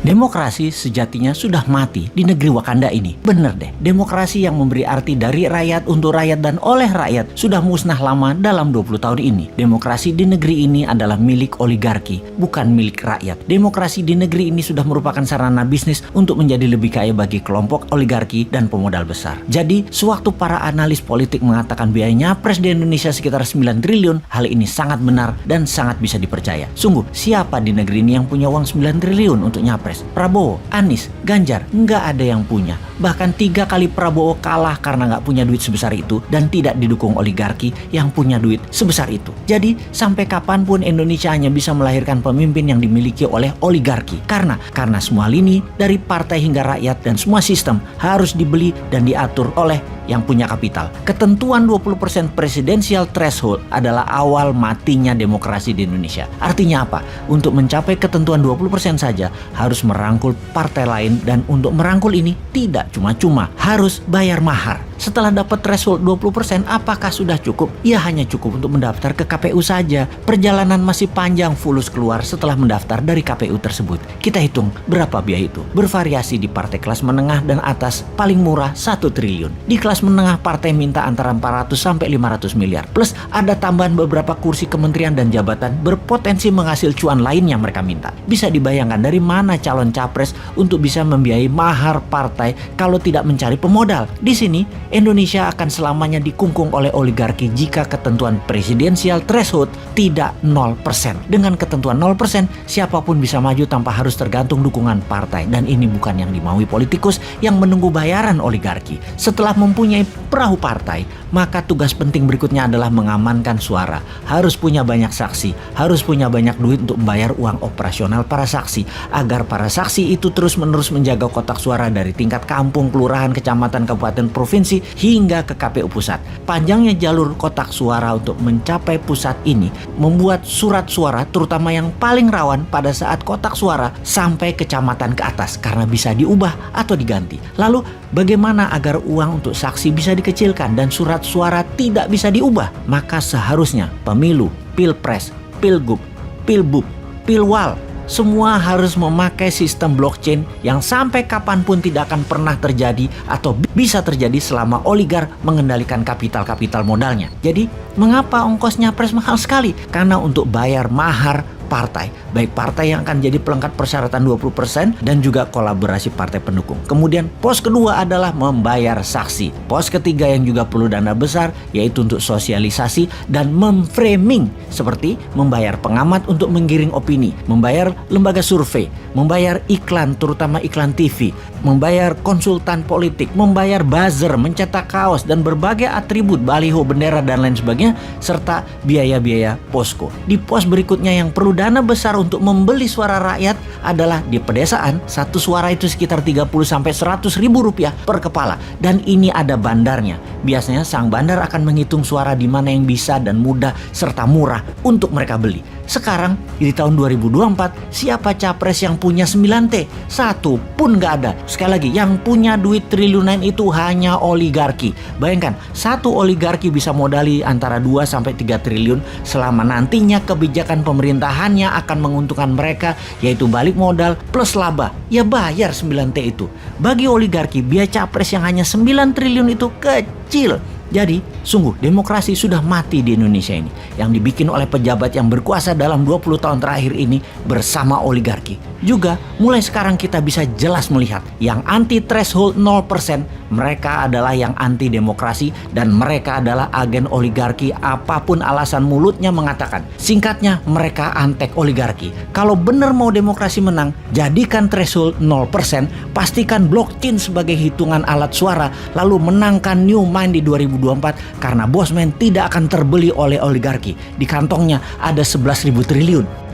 Demokrasi sejatinya sudah mati di negeri Wakanda ini. Bener deh, demokrasi yang memberi arti dari rakyat untuk rakyat dan oleh rakyat sudah musnah lama dalam 20 tahun ini. Demokrasi di negeri ini adalah milik oligarki, bukan milik rakyat. Demokrasi di negeri ini sudah merupakan sarana bisnis untuk menjadi lebih kaya bagi kelompok oligarki dan pemodal besar. Jadi, sewaktu para analis politik mengatakan biaya nyapres di Indonesia sekitar 9 triliun, hal ini sangat benar dan sangat bisa dipercaya. Sungguh, siapa di negeri ini yang punya uang 9 triliun untuk nyapres? Prabowo, Anies, Ganjar, nggak ada yang punya. Bahkan 3 kali Prabowo kalah karena nggak punya duit sebesar itu dan tidak didukung oligarki yang punya duit sebesar itu. Jadi sampai kapanpun Indonesia hanya bisa melahirkan pemimpin yang dimiliki oleh oligarki. Karena semua lini dari partai hingga rakyat dan semua sistem harus dibeli dan diatur oleh yang punya kapital. Ketentuan 20% presidensial threshold adalah awal matinya demokrasi di Indonesia. Artinya apa? Untuk mencapai ketentuan 20% saja harus merangkul partai lain, dan untuk merangkul ini tidak cuma-cuma, harus bayar mahar. Setelah dapat threshold 20%, apakah sudah cukup? Ya hanya cukup untuk mendaftar ke KPU saja. Perjalanan masih panjang fulus keluar setelah mendaftar dari KPU tersebut. Kita hitung berapa biaya itu. Bervariasi di partai kelas menengah dan atas, paling murah 1 triliun. Di kelas menengah partai minta antara 400 sampai 500 miliar. Plus ada tambahan beberapa kursi kementerian dan jabatan berpotensi menghasil cuan lain yang mereka minta. Bisa dibayangkan dari mana calon capres untuk bisa membiayai mahar partai kalau tidak mencari pemodal. Di sini Indonesia akan selamanya dikungkung oleh oligarki jika ketentuan presidensial threshold tidak 0%. Dengan ketentuan 0%, siapapun bisa maju tanpa harus tergantung dukungan partai. Dan ini bukan yang dimaui politikus yang menunggu bayaran oligarki. Setelah mempunyai perahu partai, maka tugas penting berikutnya adalah mengamankan suara. Harus punya banyak saksi, harus punya banyak duit untuk membayar uang operasional para saksi, agar para saksi itu terus-menerus menjaga kotak suara dari tingkat kampung, kelurahan, kecamatan, kabupaten, provinsi, hingga ke KPU pusat. Panjangnya jalur kotak suara untuk mencapai pusat ini membuat surat suara, terutama yang paling rawan pada saat kotak suara, sampai kecamatan ke atas karena bisa diubah atau diganti. Lalu bagaimana agar uang untuk saksi bisa dikecilkan dan surat suara tidak bisa diubah? Maka seharusnya pemilu, pilpres, pilgub, pilbub, pilwal, semua harus memakai sistem blockchain yang sampai kapanpun tidak akan pernah terjadi atau bisa terjadi selama oligar mengendalikan kapital-kapital modalnya. Jadi, mengapa ongkos nyapres mahal sekali? Karena untuk bayar mahar partai, baik partai yang akan jadi pelengkap persyaratan 20% dan juga kolaborasi partai pendukung. Kemudian pos kedua adalah membayar saksi. Pos ketiga yang juga perlu dana besar yaitu untuk sosialisasi dan memframing, seperti membayar pengamat untuk menggiring opini, membayar lembaga survei, membayar iklan terutama iklan TV, membayar konsultan politik, membayar buzzer, mencetak kaos dan berbagai atribut baliho, bendera dan lain sebagainya, serta biaya-biaya posko. Di pos berikutnya yang perlu dana besar untuk membeli suara rakyat adalah di pedesaan. Satu suara itu sekitar 30 sampai 100 ribu rupiah per kepala, dan ini ada bandarnya. Biasanya sang bandar akan menghitung suara di mana yang bisa dan mudah serta murah untuk mereka beli. Sekarang di tahun 2024, siapa capres yang punya 9T? Satu pun nggak ada. Sekali lagi, yang punya duit triliunan itu hanya oligarki. Bayangkan, satu oligarki bisa modali antara 2 sampai 3 triliun selama nantinya kebijakan pemerintahannya akan menguntungkan mereka, yaitu balik modal plus laba. Ya bayar 9T itu. Bagi oligarki, biaya capres yang hanya 9 triliun itu kecil. Jadi, sungguh demokrasi sudah mati di Indonesia ini, yang dibikin oleh pejabat yang berkuasa dalam 20 tahun terakhir ini bersama oligarki. Juga, mulai sekarang kita bisa jelas melihat yang anti threshold 0%, mereka adalah yang anti demokrasi dan mereka adalah agen oligarki apapun alasan mulutnya mengatakan. Singkatnya, mereka antek oligarki. Kalau benar mau demokrasi menang, jadikan threshold 0%, pastikan blockchain sebagai hitungan alat suara, lalu menangkan New Mind di 2024 karena Bosman tidak akan terbeli oleh oligarki. Di kantongnya ada 11.000 triliun.